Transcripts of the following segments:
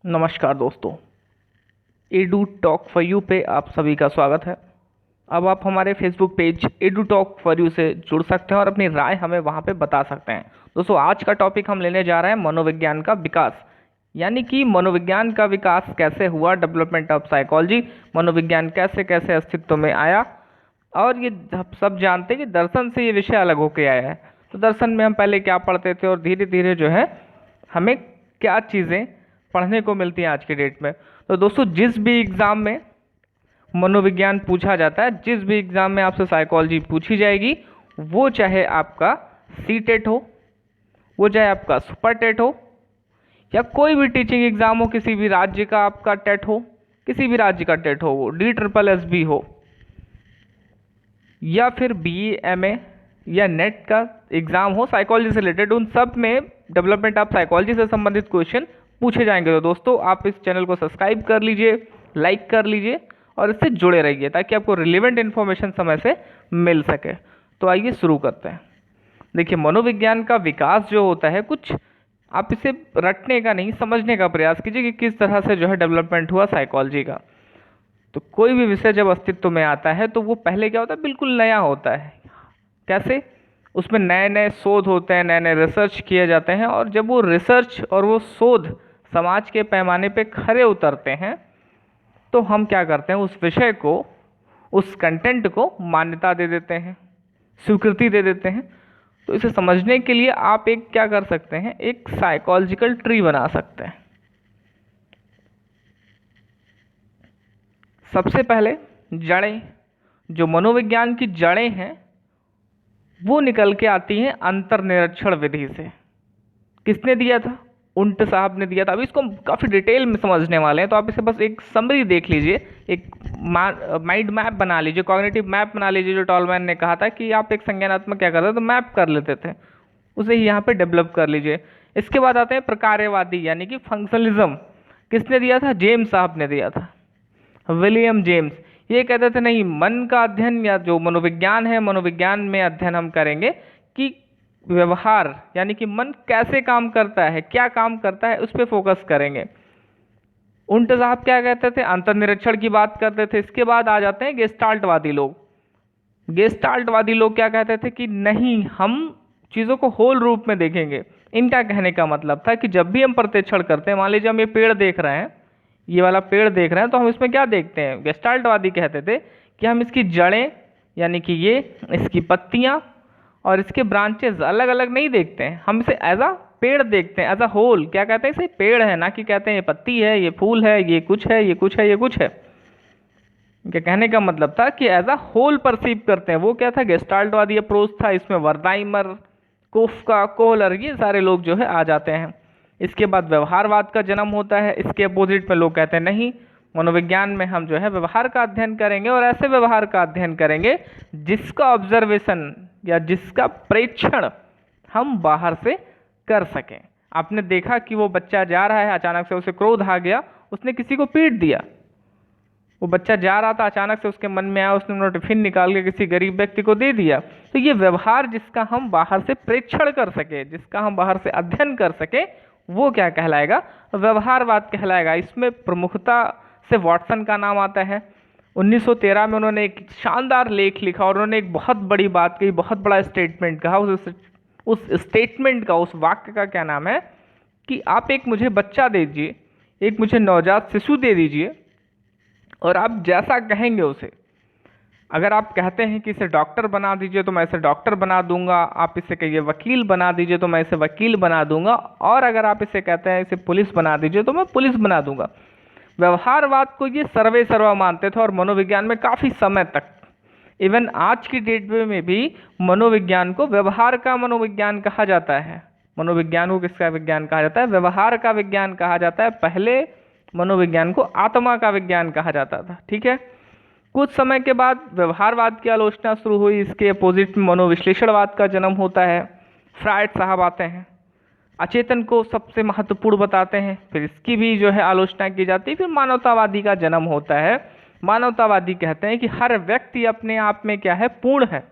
नमस्कार दोस्तों, edu talk for you पे आप सभी का स्वागत है। अब आप हमारे Facebook page edu talk for you से जुड़ सकते हैं और अपनी राय हमें वहां पे बता सकते हैं। दोस्तों, आज का टॉपिक हम लेने जा रहे हैं मनोविज्ञान का विकास, यानी कि मनोविज्ञान का विकास कैसे हुआ, डेवलपमेंट ऑफ साइकोलॉजी, मनोविज्ञान कैसे कैसे अस्तित्व में आया। और ये हम सब जानते हैं कि दर्शन से ये विषय अलग होके आया है। तो दर्शन में हम पहले क्या पढ़ते थे और धीरे धीरे जो है हमें क्या चीज़ें पढ़ने को मिलती हैं आज की डेट में। तो दोस्तों, जिस भी एग्ज़ाम में मनोविज्ञान पूछा जाता है, जिस भी एग्ज़ाम में आपसे साइकोलॉजी पूछी जाएगी, वो चाहे आपका सी टेट हो, वो चाहे आपका सुपर टेट हो, या कोई भी टीचिंग एग्ज़ाम हो, किसी भी राज्य का आपका टेट हो, किसी भी राज्य का टेट हो, वो DSSS हो, या फिर BA MA या नेट का एग्ज़ाम हो साइकोलॉजी से रिलेटेड, उन सब में डेवलपमेंट ऑफ साइकोलॉजी से संबंधित क्वेश्चन पूछे जाएंगे। तो दोस्तों, आप इस चैनल को सब्सक्राइब कर लीजिए, लाइक कर लीजिए और इससे जुड़े रहिए ताकि आपको रिलेवेंट इन्फॉर्मेशन समय से मिल सके। तो आइए शुरू करते हैं। देखिए, मनोविज्ञान का विकास जो होता है, कुछ आप इसे रटने का नहीं, समझने का प्रयास कीजिए कि किस तरह से जो है डेवलपमेंट हुआ साइकोलॉजी का। तो कोई भी विषय जब अस्तित्व में आता है तो वो पहले क्या होता है, बिल्कुल नया होता है। कैसे? उसमें नए नए शोध होते हैं, नए नए रिसर्च किए जाते हैं, और जब वो रिसर्च और वो शोध समाज के पैमाने पे खरे उतरते हैं तो हम क्या करते हैं, उस विषय को, उस कंटेंट को मान्यता दे देते हैं, स्वीकृति दे देते हैं। तो इसे समझने के लिए आप एक क्या कर सकते हैं, एक साइकोलॉजिकल ट्री बना सकते हैं। सबसे पहले जड़ें, जो मनोविज्ञान की जड़ें हैं, वो निकल के आती हैं अंतर्निरीक्षण विधि से। किसने दिया था? उंट साहब ने दिया था। अभी इसको हम काफ़ी डिटेल में समझने वाले हैं, तो आप इसे बस एक समरी देख लीजिए, एक माइंड मैप बना लीजिए, कॉग्निटिव मैप बना लीजिए, जो टॉलमैन ने कहा था कि आप एक संज्ञानात्मक क्या करते थे, तो मैप कर लेते थे, उसे ही यहाँ पे डेवलप कर लीजिए। इसके बाद आते हैं प्रकार्यवादी, यानी कि फंक्शनलिज्म। किसने दिया था? जेम्स साहब ने दिया था, विलियम जेम्स। ये कहते थे नहीं, मन का अध्ययन या जो मनोविज्ञान है, मनोविज्ञान में अध्ययन हम करेंगे कि व्यवहार, यानी कि मन कैसे काम करता है, क्या काम करता है, उस पर फोकस करेंगे। उन्ट साहब क्या कहते थे? अंतर्निरीक्षण की बात करते थे। इसके बाद आ जाते हैं गेस्टाल्टवादी लोग। गेस्टाल्टवादी लोग क्या कहते थे कि नहीं, हम चीज़ों को होल रूप में देखेंगे। इनका कहने का मतलब था कि जब भी हम प्रत्यक्षण करते हैं, मान लीजिए हम ये पेड़ देख रहे हैं, ये वाला पेड़ देख रहे हैं, तो हम इसमें क्या देखते हैं? गेस्टाल्टवादी कहते थे कि हम इसकी जड़ें, यानी कि ये इसकी पत्तियाँ और इसके ब्रांचेस अलग अलग नहीं देखते हैं, हम इसे एज अ पेड़ देखते हैं, एज अ होल। क्या कहते हैं? इसे पेड़ है, ना कि कहते हैं ये पत्ती है, ये फूल है, ये कुछ है, ये कुछ है, ये कुछ है। इनके कहने का मतलब था कि एज अ होल परसीव करते हैं। वो क्या था? गेस्टाल्टवादी अप्रोच था। इसमें वर्दाइमर, कोफका, कोहलर, ये सारे लोग जो है आ जाते हैं। इसके बाद व्यवहारवाद का जन्म होता है। इसके अपोजिट में लोग कहते हैं नहीं, मनोविज्ञान में हम जो है व्यवहार का अध्ययन करेंगे, और ऐसे व्यवहार का अध्ययन करेंगे जिसका ऑब्जर्वेशन या जिसका प्रेक्षण हम बाहर से कर सकें। आपने देखा कि वो बच्चा जा रहा है, अचानक से उसे क्रोध आ गया, उसने किसी को पीट दिया। वो बच्चा जा रहा था, अचानक से उसके मन में आया, उसने अपना टिफिन निकाल के किसी गरीब व्यक्ति को दे दिया। तो ये व्यवहार जिसका हम बाहर से प्रेक्षण कर सके, जिसका हम बाहर से अध्ययन कर सके, वो क्या कहलाएगा? व्यवहारवाद कहलाएगा। इसमें प्रमुखता से वॉटसन का नाम आता है। 1913 में उन्होंने एक शानदार लेख लिखा और उन्होंने एक बहुत बड़ी बात कही, बहुत बड़ा स्टेटमेंट कहा। उस स्टेटमेंट का, उस वाक्य का क्या नाम है कि आप एक मुझे बच्चा दे दीजिए, एक मुझे नवजात शिशु दे दीजिए, और आप जैसा कहेंगे उसे, अगर आप कहते हैं कि इसे डॉक्टर बना दीजिए तो मैं इसे डॉक्टर बना दूंगा, आप इसे कहिए वकील बना दीजिए तो मैं इसे वकील बना दूंगा, और अगर आप इसे कहते हैं इसे पुलिस बना दीजिए तो मैं पुलिस बना दूंगा। व्यवहारवाद को ये सर्वे सर्वा मानते थे, और मनोविज्ञान में काफ़ी समय तक, इवन आज की डेट में भी मनोविज्ञान को व्यवहार का मनोविज्ञान कहा जाता है। मनोविज्ञान को किसका विज्ञान कहा जाता है? व्यवहार का विज्ञान कहा जाता है। पहले मनोविज्ञान को आत्मा का विज्ञान कहा जाता था। ठीक है। कुछ समय के बाद व्यवहारवाद की आलोचना शुरू हुई, इसके अपोजिट में मनोविश्लेषणवाद का जन्म होता है। फ्रायड साहब आते हैं, अचेतन को सबसे महत्वपूर्ण बताते हैं, फिर इसकी भी जो है आलोचना की जाती है। फिर मानवतावादी का जन्म होता है। मानवतावादी कहते हैं कि हर व्यक्ति अपने आप में क्या है? पूर्ण है,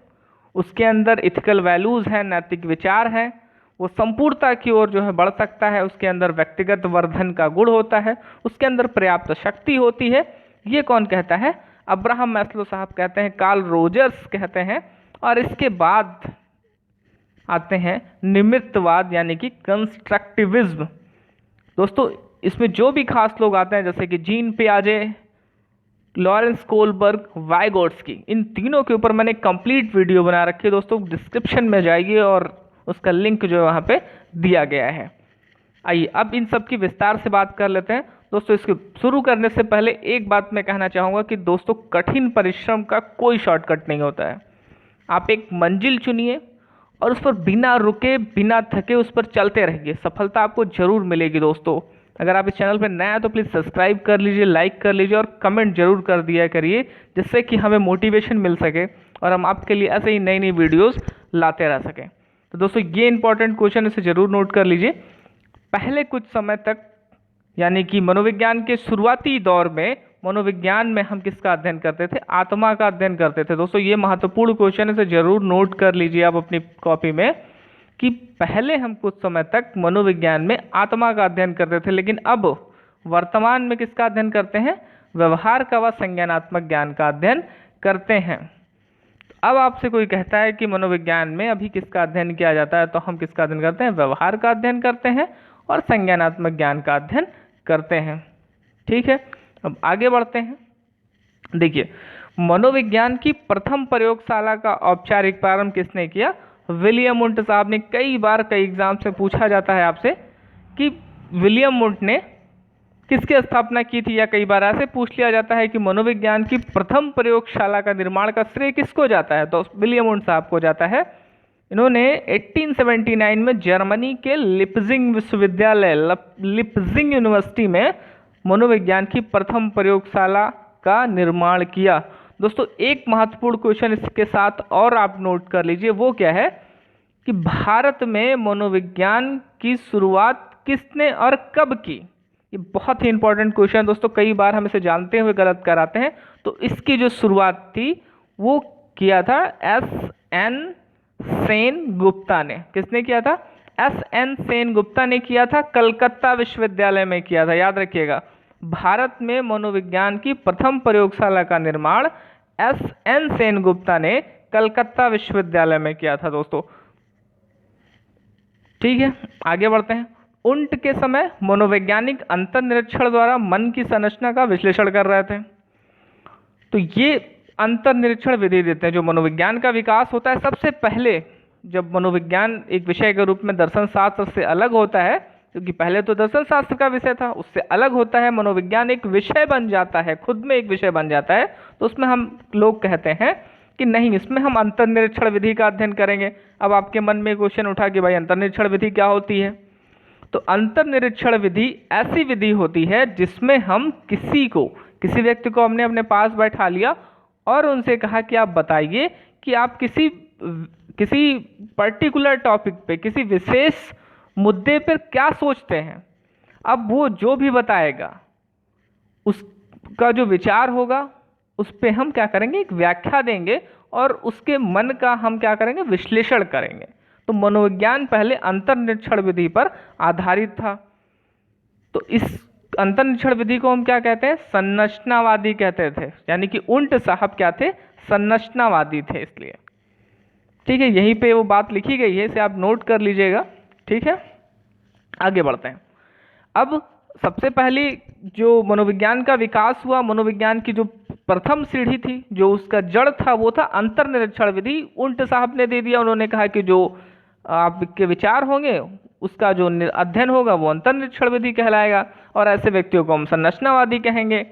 उसके अंदर इथिकल वैल्यूज़ हैं, नैतिक विचार हैं, वो संपूर्णता की ओर जो है बढ़ सकता है, उसके अंदर व्यक्तिगत वर्धन का गुण होता है, उसके अंदर पर्याप्त शक्ति होती है। ये कौन कहता है? अब्राहम मैस्लो साहब कहते हैं, कार्ल रोजर्स कहते हैं। और इसके बाद आते हैं निमित्तवाद यानी कि कंस्ट्रक्टिविज्म। दोस्तों इसमें जो भी खास लोग आते हैं जैसे कि जीन पियाजे, लॉरेंस कोलबर्ग, वाइगोट्स्की, इन तीनों के ऊपर मैंने कंप्लीट वीडियो बना रखी है दोस्तों, डिस्क्रिप्शन में जाइए और उसका लिंक जो है वहाँ पे दिया गया है। आइए अब इन सब की विस्तार से बात कर लेते हैं दोस्तों। इसके शुरू करने से पहले एक बात मैं कहना चाहूँगा कि दोस्तों कठिन परिश्रम का कोई शॉर्टकट नहीं होता है। आप एक मंजिल चुनिए और उस पर बिना रुके बिना थके उस पर चलते रहिए, सफलता आपको जरूर मिलेगी दोस्तों। अगर आप इस चैनल पर नए हैं तो प्लीज़ सब्सक्राइब कर लीजिए, लाइक कर लीजिए और कमेंट जरूर कर दिया करिए, जिससे कि हमें मोटिवेशन मिल सके और हम आपके लिए ऐसे ही नई नई वीडियोस लाते रह सकें। तो दोस्तों ये इंपॉर्टेंट क्वेश्चन इसे जरूर नोट कर लीजिए। पहले कुछ समय तक यानी कि मनोविज्ञान के शुरुआती दौर में मनोविज्ञान में हम किसका अध्ययन करते थे? आत्मा का अध्ययन करते थे। दोस्तों ये महत्वपूर्ण क्वेश्चन है, इसे जरूर नोट कर लीजिए आप अपनी कॉपी में कि पहले हम कुछ समय तक मनोविज्ञान में आत्मा का अध्ययन करते थे, लेकिन अब वर्तमान में किसका अध्ययन करते हैं? व्यवहार का व संज्ञानात्मक ज्ञान का अध्ययन करते हैं। अब आपसे कोई कहता है कि मनोविज्ञान में अभी किसका अध्ययन किया जाता है, तो हम किसका अध्ययन करते हैं? व्यवहार का अध्ययन करते हैं और संज्ञानात्मक ज्ञान का अध्ययन करते हैं। ठीक है, अब आगे बढ़ते हैं। देखिए मनोविज्ञान की प्रथम प्रयोगशाला का औपचारिक प्रारंभ किसने किया? विलियम वुंट साहब ने। कई बार कई एग्जाम से पूछा जाता है आपसे कि विलियम वुंट ने किसकी स्थापना की थी, या कई बार ऐसे पूछ लिया जाता है कि मनोविज्ञान की प्रथम प्रयोगशाला का निर्माण का श्रेय किसको जाता है, तो विलियम वुंट साहब को जाता है। इन्होंने 1879 में जर्मनी के लिप्जिंग विश्वविद्यालय, लिप्जिंग यूनिवर्सिटी में मनोविज्ञान की प्रथम प्रयोगशाला का निर्माण किया। दोस्तों एक महत्वपूर्ण क्वेश्चन इसके साथ और आप नोट कर लीजिए, वो क्या है कि भारत में मनोविज्ञान की शुरुआत किसने और कब की? ये बहुत ही इंपॉर्टेंट क्वेश्चन दोस्तों, कई बार हम इसे जानते हुए गलत कराते हैं। तो इसकी जो शुरुआत थी वो किया था S.N. सेन गुप्ता ने। किसने किया था? S.N. सेन गुप्ता ने किया था, कलकत्ता विश्वविद्यालय में किया था। याद रखिएगा, भारत में मनोविज्ञान की प्रथम प्रयोगशाला का निर्माण S.N. सेन गुप्ता ने कलकत्ता विश्वविद्यालय में किया था दोस्तों। ठीक है, आगे बढ़ते हैं। उन्ट के समय मनोवैज्ञानिक अंतर्निरीक्षण द्वारा मन की संरचना का विश्लेषण कर रहे थे। तो ये अंतर्निरीक्षण विधि देते हैं। जो मनोविज्ञान का विकास होता है, सबसे पहले जब मनोविज्ञान एक विषय के रूप में दर्शन शास्त्र से अलग होता है, क्योंकि पहले तो दर्शन शास्त्र का विषय था, उससे अलग होता है, मनोविज्ञान एक विषय बन जाता है, खुद में एक विषय बन जाता है, तो उसमें हम लोग कहते हैं कि नहीं, इसमें हम अंतर्निरीक्षण विधि का अध्ययन करेंगे। अब आपके मन में क्वेश्चन उठा कि भाई अंतर्निरीक्षण विधि क्या होती है? तो अंतर्निरीक्षण विधि ऐसी विधि होती है जिसमें हम किसी व्यक्ति को हमने अपने पास बैठा लिया और उनसे कहा कि आप बताइए कि आप किसी पर्टिकुलर टॉपिक पे, किसी विशेष मुद्दे पर क्या सोचते हैं। अब वो जो भी बताएगा उसका जो विचार होगा उस पे हम क्या करेंगे? एक व्याख्या देंगे और उसके मन का हम क्या करेंगे? विश्लेषण करेंगे। तो मनोविज्ञान पहले अंतर्निरीक्षण विधि पर आधारित था। तो इस अंतर्निरीक्षण विधि को हम क्या कहते हैं? संरचनावादी कहते थे। यानी कि उन्ट साहब क्या थे? संरचनावादी थे। इसलिए ठीक है, यहीं पे वो बात लिखी गई है, इसे आप नोट कर लीजिएगा। ठीक है, आगे बढ़ते हैं। अब सबसे पहले जो मनोविज्ञान का विकास हुआ, मनोविज्ञान की जो प्रथम सीढ़ी थी, जो उसका जड़ था, वो था अंतर्निरीक्षण विधि। उन्ट साहब ने दे दिया। उन्होंने कहा कि जो आपके विचार होंगे उसका जो अध्ययन होगा वो अंतर्निरीक्षण विधि कहलाएगा, और ऐसे व्यक्तियों को हम संरचनावादी कहेंगे।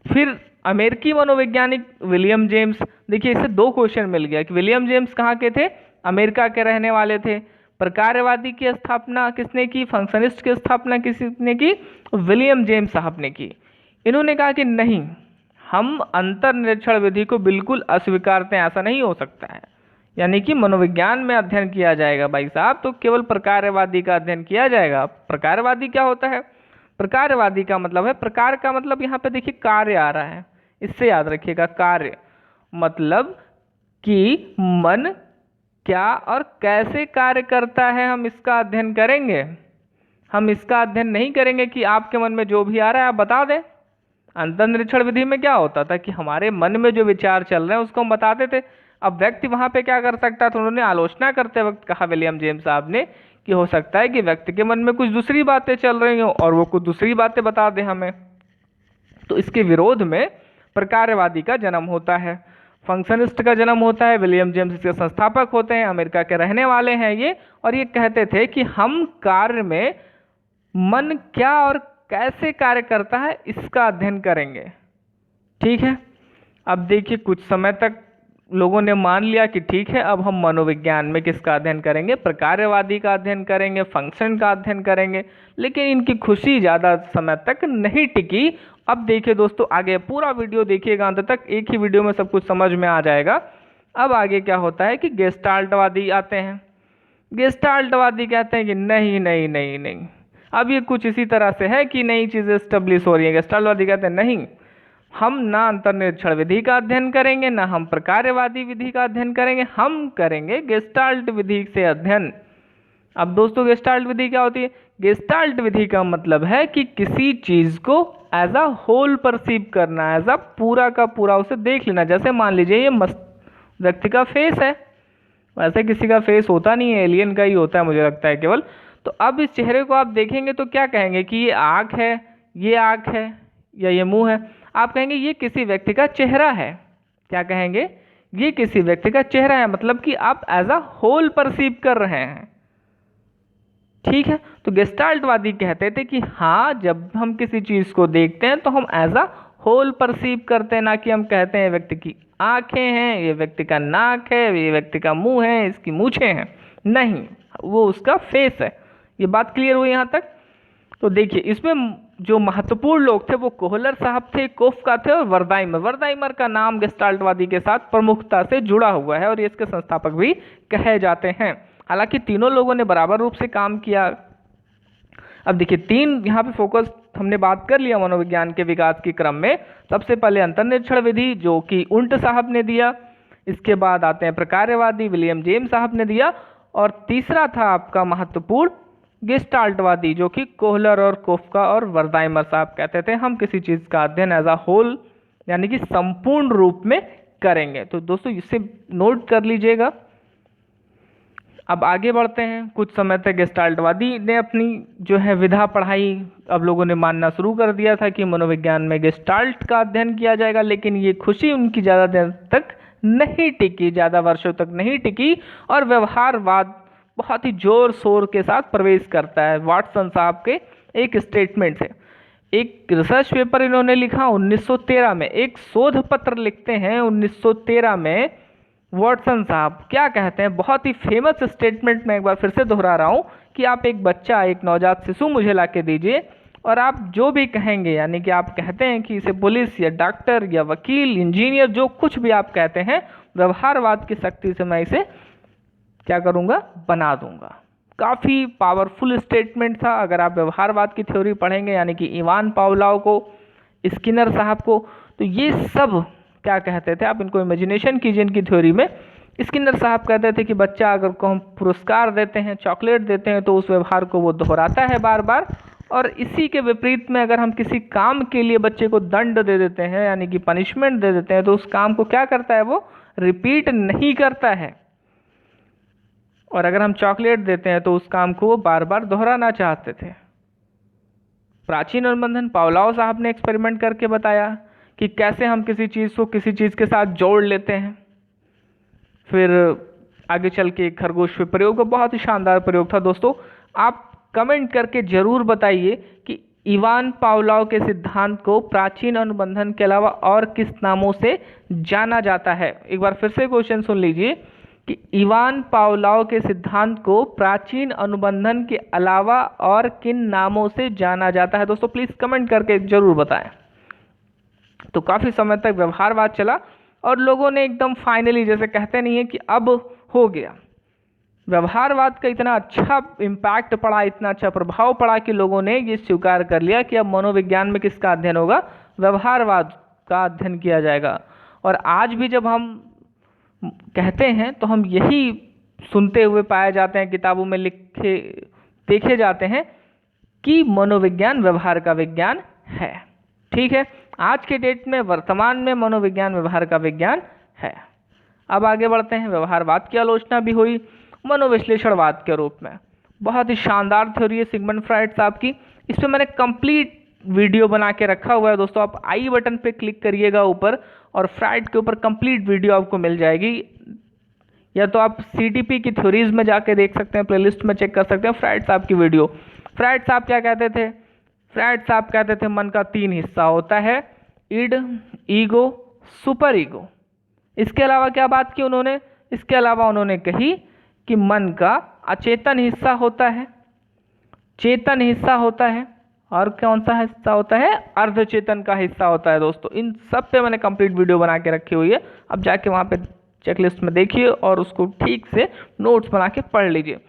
फिर अमेरिकी मनोवैज्ञानिक विलियम जेम्स, देखिए इससे दो क्वेश्चन मिल गया कि विलियम जेम्स कहाँ के थे? अमेरिका के रहने वाले थे। प्रकारवादी की स्थापना किसने की? फंक्शनिस्ट की स्थापना किसने की? विलियम जेम्स साहब ने की। इन्होंने कहा कि नहीं, हम अंतर्निरीक्षण विधि को बिल्कुल अस्वीकारते हैं, ऐसा नहीं हो सकता है। यानी कि मनोविज्ञान में अध्ययन किया जाएगा भाई साहब तो केवल प्रकारवादी का अध्ययन किया जाएगा। प्रकारवादी क्या होता है? प्रकारवादी का मतलब है, प्रकार का मतलब यहाँ पे देखिए कार्य आ रहा है, इससे याद रखिएगा। कार्य मतलब कि मन क्या और कैसे कार्य करता है, हम इसका अध्ययन करेंगे। हम इसका अध्ययन नहीं करेंगे कि आपके मन में जो भी आ रहा है आप बता दें। अंतर्निरीक्षण विधि में क्या होता था कि हमारे मन में जो विचार चल रहे हैं उसको हम बताते थे। अब व्यक्ति वहां पे क्या कर सकता था, उन्होंने आलोचना करते वक्त कहा विलियम जेम्स साहब ने कि हो सकता है कि व्यक्ति के मन में कुछ दूसरी बातें चल रही हो और वो कुछ दूसरी बातें बता दे हमें। तो इसके विरोध में प्रकारवादी का जन्म होता है, फंक्शनिस्ट का जन्म होता है। विलियम जेम्स इसके संस्थापक होते हैं, अमेरिका के रहने वाले हैं ये, और ये कहते थे कि हम कार्य में मन क्या और कैसे कार्य करता है इसका अध्ययन करेंगे। ठीक है, अब देखिए कुछ समय तक लोगों ने मान लिया कि ठीक है, अब हम मनोविज्ञान में किसका अध्ययन करेंगे, प्रकार्यवादी का अध्ययन करेंगे, फंक्शन का अध्ययन करेंगे। लेकिन इनकी खुशी ज़्यादा समय तक नहीं टिकी। अब देखिए दोस्तों, आगे पूरा वीडियो देखिएगा अंत तक, एक ही वीडियो में सब कुछ समझ में आ जाएगा। अब आगे क्या होता है कि गेस्टाल्टवादी आते हैं। गेस्टाल्टवादी कहते हैं कि नहीं नहीं नहीं नहीं, अब ये कुछ इसी तरह से है कि नई चीज़ें स्टेब्लिश हो रही है। गेस्टाल्टवादी कहते हैं नहीं, हम ना अंतर्निरीक्षण विधि का अध्ययन करेंगे, ना हम प्रकार्यवादी विधि का अध्ययन करेंगे, हम करेंगे गेस्टाल्ट विधि से अध्ययन। अब दोस्तों गेस्टाल्ट विधि क्या होती है? गेस्टाल्ट विधि का मतलब है कि किसी चीज को एज अ होल परसीव करना, एज अ पूरा का पूरा उसे देख लेना। जैसे मान लीजिए ये व्यक्ति का फेस है, वैसे किसी का फेस होता नहीं है, एलियन का ही होता है मुझे लगता है केवल। तो अब इस चेहरे को आप देखेंगे तो क्या कहेंगे कि ये आँख है, ये आँख है या ये मुंह है? आप कहेंगे ये किसी व्यक्ति का चेहरा है। क्या कहेंगे? ये किसी व्यक्ति का चेहरा है, मतलब कि आप एज अ होल परसीव कर रहे हैं। ठीक है, तो गेस्टाल्टवादी कहते थे कि हाँ, जब हम किसी चीज को देखते हैं तो हम एज अ होल परसीव करते हैं, ना कि हम कहते हैं व्यक्ति की आंखें हैं, ये व्यक्ति का नाक है, ये व्यक्ति का मुंह है, इसकी मूछें हैं। नहीं, वो उसका फेस है। ये बात क्लियर हुई यहाँ तक? तो देखिए इसमें जो महत्वपूर्ण लोग थे वो कोहलर साहब थे, कोफका थे और वर्दाइमर। वर्दाइमर का नाम गेस्टाल्टवादी के साथ प्रमुखता से जुड़ा हुआ है और ये इसके संस्थापक भी कहे जाते हैं। हालांकि तीनों लोगों ने बराबर रूप से काम किया। अब देखिए तीन यहाँ पे फोकस हमने बात कर लिया मनोविज्ञान के विकास के क्रम में। सबसे पहले अंतर्निरीक्षण विधि जो कि उल्ट साहब ने दिया, इसके बाद आते हैं प्रकार्यवादी विलियम जेम्स साहब ने दिया, और तीसरा था आपका महत्वपूर्ण गेस्टाल्टवादी जो कि कोहलर और कोफका और वर्दाइमर साहब कहते थे हम किसी चीज का अध्ययन एज अ होल यानी कि संपूर्ण रूप में करेंगे। तो दोस्तों इसे नोट कर लीजिएगा। अब आगे बढ़ते हैं। कुछ समय तक गेस्टाल्टवादी ने अपनी जो है विधा पढ़ाई। अब लोगों ने मानना शुरू कर दिया था कि मनोविज्ञान में गेस्टाल्ट का अध्ययन किया जाएगा, लेकिन ये खुशी उनकी ज़्यादा देर तक नहीं टिकी, ज़्यादा वर्षों तक नहीं टिकी, और व्यवहारवाद बहुत ही जोर शोर के साथ प्रवेश करता है। वाटसन साहब के एक स्टेटमेंट से एक रिसर्च पेपर इन्होंने लिखा 1913 में, एक शोध पत्र लिखते हैं 1913 में। वाटसन साहब क्या कहते हैं, बहुत ही फेमस स्टेटमेंट में एक बार फिर से दोहरा रहा हूँ कि आप एक बच्चा, एक नवजात शिशु मुझे ला के दीजिए और आप जो भी कहेंगे, यानी कि आप कहते हैं कि इसे पुलिस या डॉक्टर या वकील, इंजीनियर, जो कुछ भी आप कहते हैं, व्यवहारवाद की शक्ति से मैं इसे क्या करूँगा, बना दूंगा। काफ़ी पावरफुल स्टेटमेंट था। अगर आप व्यवहारवाद की थ्योरी पढ़ेंगे, यानी कि इवान पावलोव को, स्किनर साहब को, तो ये सब क्या कहते थे, आप इनको इमेजिनेशन कीजिए इनकी थ्योरी में। स्किनर साहब कहते थे कि बच्चा अगर को हम पुरस्कार देते हैं, चॉकलेट देते हैं, तो उस व्यवहार को वो दोहराता है बार बार, और इसी के विपरीत में अगर हम किसी काम के लिए बच्चे को दंड दे देते हैं, यानी कि पनिशमेंट दे देते हैं, तो उस काम को क्या करता है, वो रिपीट नहीं करता है। और अगर हम चॉकलेट देते हैं तो उस काम को वो बार बार दोहराना चाहते थे। प्राचीन अनुबंधन पावलोव साहब ने एक्सपेरिमेंट करके बताया कि कैसे हम किसी चीज़ को किसी चीज़ के साथ जोड़ लेते हैं। फिर आगे चल के खरगोश पे प्रयोग का बहुत ही शानदार प्रयोग था। दोस्तों आप कमेंट करके जरूर बताइए कि इवान पावलोव के सिद्धांत को प्राचीन अनुबंधन के अलावा और किस नामों से जाना जाता है। एक बार फिर से क्वेश्चन सुन लीजिए कि इवान पावलोव के सिद्धांत को प्राचीन अनुबंधन के अलावा और किन नामों से जाना जाता है। दोस्तों प्लीज कमेंट करके जरूर बताएं। तो काफी समय तक व्यवहारवाद चला और लोगों ने एकदम फाइनली, जैसे कहते नहीं है कि अब हो गया, व्यवहारवाद का इतना अच्छा इम्पैक्ट पड़ा, इतना अच्छा प्रभाव पड़ा कि लोगों ने ये स्वीकार कर लिया कि अब मनोविज्ञान में किसका अध्ययन होगा, व्यवहारवाद का अध्ययन किया जाएगा। और आज भी जब हम कहते हैं तो हम यही सुनते हुए पाए जाते हैं, किताबों में लिखे देखे जाते हैं कि मनोविज्ञान व्यवहार का विज्ञान है। ठीक है, आज के डेट में वर्तमान में मनोविज्ञान व्यवहार का विज्ञान है। अब आगे बढ़ते हैं। व्यवहारवाद की आलोचना भी हुई मनोविश्लेषणवाद के रूप में। बहुत ही शानदार थ्योरी है सिगमंड फ्राइड साहब की। इस पर मैंने कंप्लीट वीडियो बना के रखा हुआ है दोस्तों। आप आई बटन पे क्लिक करिएगा ऊपर और फ्राइड के ऊपर कंप्लीट वीडियो आपको मिल जाएगी, या तो आप CTP की थ्योरीज में जाके देख सकते हैं, प्लेलिस्ट में चेक कर सकते हैं फ्राइड साहब की वीडियो। फ्राइड साहब क्या कहते थे? फ्राइड साहब कहते थे मन का 3 हिस्सा होता है, इड, ईगो, सुपर ईगो। इसके अलावा क्या बात की उन्होंने? इसके अलावा उन्होंने कही कि मन का अचेतन हिस्सा होता है, चेतन हिस्सा होता है, और कौन सा हिस्सा होता है? अर्धचेतन का हिस्सा होता है दोस्तों। इन सब पे मैंने कंप्लीट वीडियो बना के रखी हुई है, अब जाके वहाँ पे चेकलिस्ट में देखिए और उसको ठीक से नोट्स बना के पढ़ लीजिए।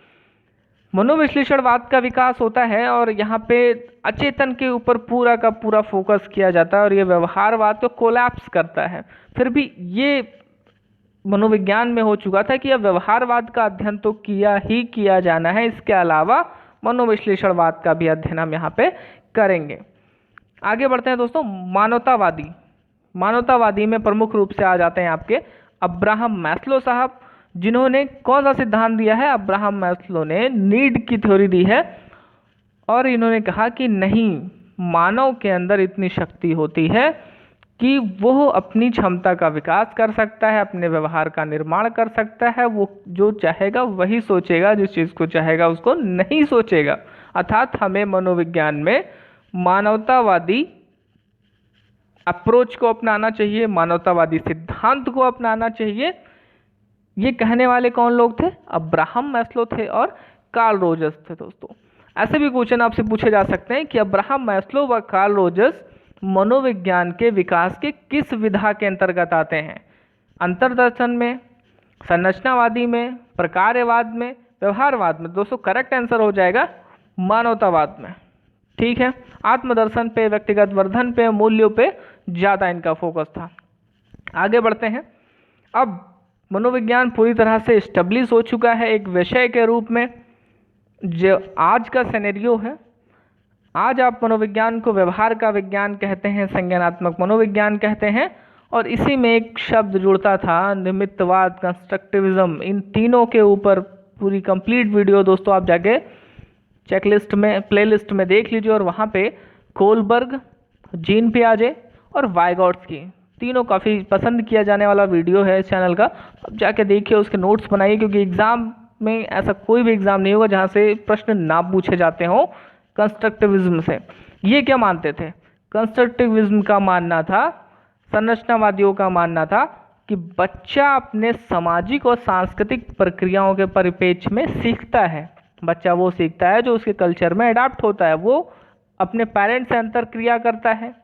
मनोविश्लेषणवाद का विकास होता है और यहाँ पे अचेतन के ऊपर पूरा का पूरा फोकस किया जाता है और ये व्यवहारवाद को कोलैप्स करता है। फिर भी ये मनोविज्ञान में हो चुका था कि अब व्यवहारवाद का अध्ययन तो किया ही किया जाना है, इसके अलावा मनोविश्लेषणवाद का भी अध्ययन हम यहाँ पे करेंगे। आगे बढ़ते हैं दोस्तों। मानवतावादी, मानवतावादी में प्रमुख रूप से आ जाते हैं आपके अब्राहम मैस्लो साहब, जिन्होंने कौन सा सिद्धांत दिया है? अब्राहम मैस्लो ने नीड की थ्योरी दी है और इन्होंने कहा कि नहीं, मानव के अंदर इतनी शक्ति होती है कि वो अपनी क्षमता का विकास कर सकता है, अपने व्यवहार का निर्माण कर सकता है, वो जो चाहेगा वही सोचेगा, जिस चीज़ को चाहेगा उसको नहीं सोचेगा। अर्थात हमें मनोविज्ञान में मानवतावादी अप्रोच को अपनाना चाहिए, मानवतावादी सिद्धांत को अपनाना चाहिए। ये कहने वाले कौन लोग थे? अब्राहम मैस्लो थे और कार्ल रोजर्स थे दोस्तों। ऐसे भी क्वेश्चन आपसे पूछे जा सकते हैं कि अब्राहम मैस्लो व कार्ल रोजर्स मनोविज्ञान के विकास के किस विधा के अंतर्गत आते हैं? अंतर्दर्शन में, संरचनावादी में, प्रकार्यवाद में, व्यवहारवाद में? दोस्तों करेक्ट आंसर हो जाएगा मानवतावाद में। ठीक है, आत्मदर्शन पे, व्यक्तिगत वर्धन पे, मूल्यों पे ज़्यादा इनका फोकस था। आगे बढ़ते हैं। अब मनोविज्ञान पूरी तरह से एस्टेब्लिश हो चुका है एक विषय के रूप में। जो आज का सिनेरियो है, आज आप मनोविज्ञान को व्यवहार का विज्ञान कहते हैं, संज्ञानात्मक मनोविज्ञान कहते हैं, और इसी में एक शब्द जुड़ता था निमित्तवाद, कंस्ट्रक्टिविज्म। इन तीनों के ऊपर पूरी कंप्लीट वीडियो दोस्तों आप जाके चेकलिस्ट में, प्लेलिस्ट में देख लीजिए और वहाँ पे कोलबर्ग, जीन पियाजे और वाइगॉट्स्की, तीनों काफ़ी पसंद किया जाने वाला वीडियो है इस चैनल का। अब जाके देखिए, उसके नोट्स बनाइए, क्योंकि एग्ज़ाम में ऐसा कोई भी एग्ज़ाम नहीं होगा जहाँ से प्रश्न ना पूछे जाते हों कंस्ट्रक्टिविज्म से। ये क्या मानते थे? कंस्ट्रक्टिविज्म का मानना था, संरचनावादियों का मानना था कि बच्चा अपने सामाजिक और सांस्कृतिक प्रक्रियाओं के परिप्रेक्ष्य में सीखता है। बच्चा वो सीखता है जो उसके कल्चर में अडाप्ट होता है, वो अपने पेरेंट्स से अंतर क्रिया करता है,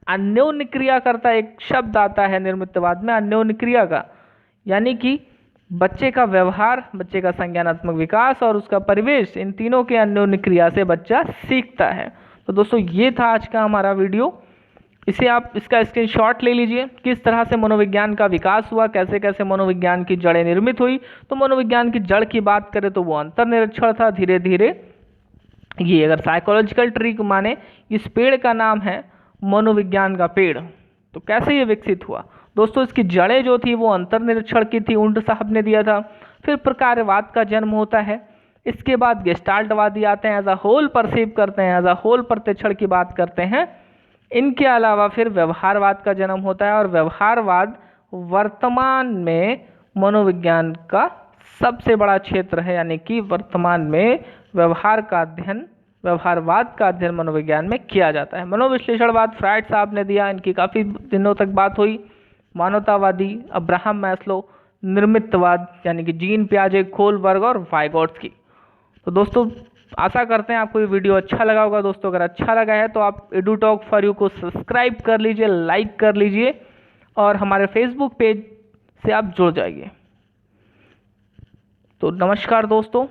अन्योन्य क्रिया करता है। एक शब्द आता है निर्मितवाद में अन्योन्य क्रिया का, यानी कि बच्चे का व्यवहार, बच्चे का संज्ञानात्मक विकास और उसका परिवेश, इन तीनों के अन्योन्य क्रिया से बच्चा सीखता है। तो दोस्तों ये था आज का हमारा वीडियो। इसे आप इसका स्क्रीनशॉट ले लीजिए, किस तरह से मनोविज्ञान का विकास हुआ, कैसे कैसे मनोविज्ञान की जड़ें निर्मित हुई। तो मनोविज्ञान की जड़ की बात करें तो वो अंतर्निरीक्षण था। धीरे धीरे ये अगर साइकोलॉजिकल ट्री को माने, इस पेड़ का नाम है मनोविज्ञान का पेड़। तो कैसे ये विकसित हुआ दोस्तों? इसकी जड़ें जो थी वो अंतर्निरीक्षण की थी, उंट साहब ने दिया था। फिर प्रकार्यवाद का जन्म होता है। इसके बाद गेस्टाल्टवादी आते हैं, एज अ होल परसीव करते हैं, एज अ होल प्रतिक्षण की बात करते हैं। इनके अलावा फिर व्यवहारवाद का जन्म होता है और व्यवहारवाद वर्तमान में मनोविज्ञान का सबसे बड़ा क्षेत्र है, यानी कि वर्तमान में व्यवहार का अध्ययन, व्यवहारवाद का अध्ययन मनोविज्ञान में किया जाता है। मनोविश्लेषणवाद फ्राइड साहब ने दिया, इनकी काफ़ी दिनों तक बात हुई। मानवतावादी अब्राहम मैस्लो, निर्मितवाद यानी कि जीन पियाजे, कोलबर्ग और वाइगॉट्स्की। तो दोस्तों आशा करते हैं आपको ये वीडियो अच्छा लगा होगा। दोस्तों अगर अच्छा लगा है तो आप एडुटॉक फॉर यू को सब्सक्राइब कर लीजिए, लाइक कर लीजिए और हमारे फेसबुक पेज से आप जुड़ जाइए। तो नमस्कार दोस्तों।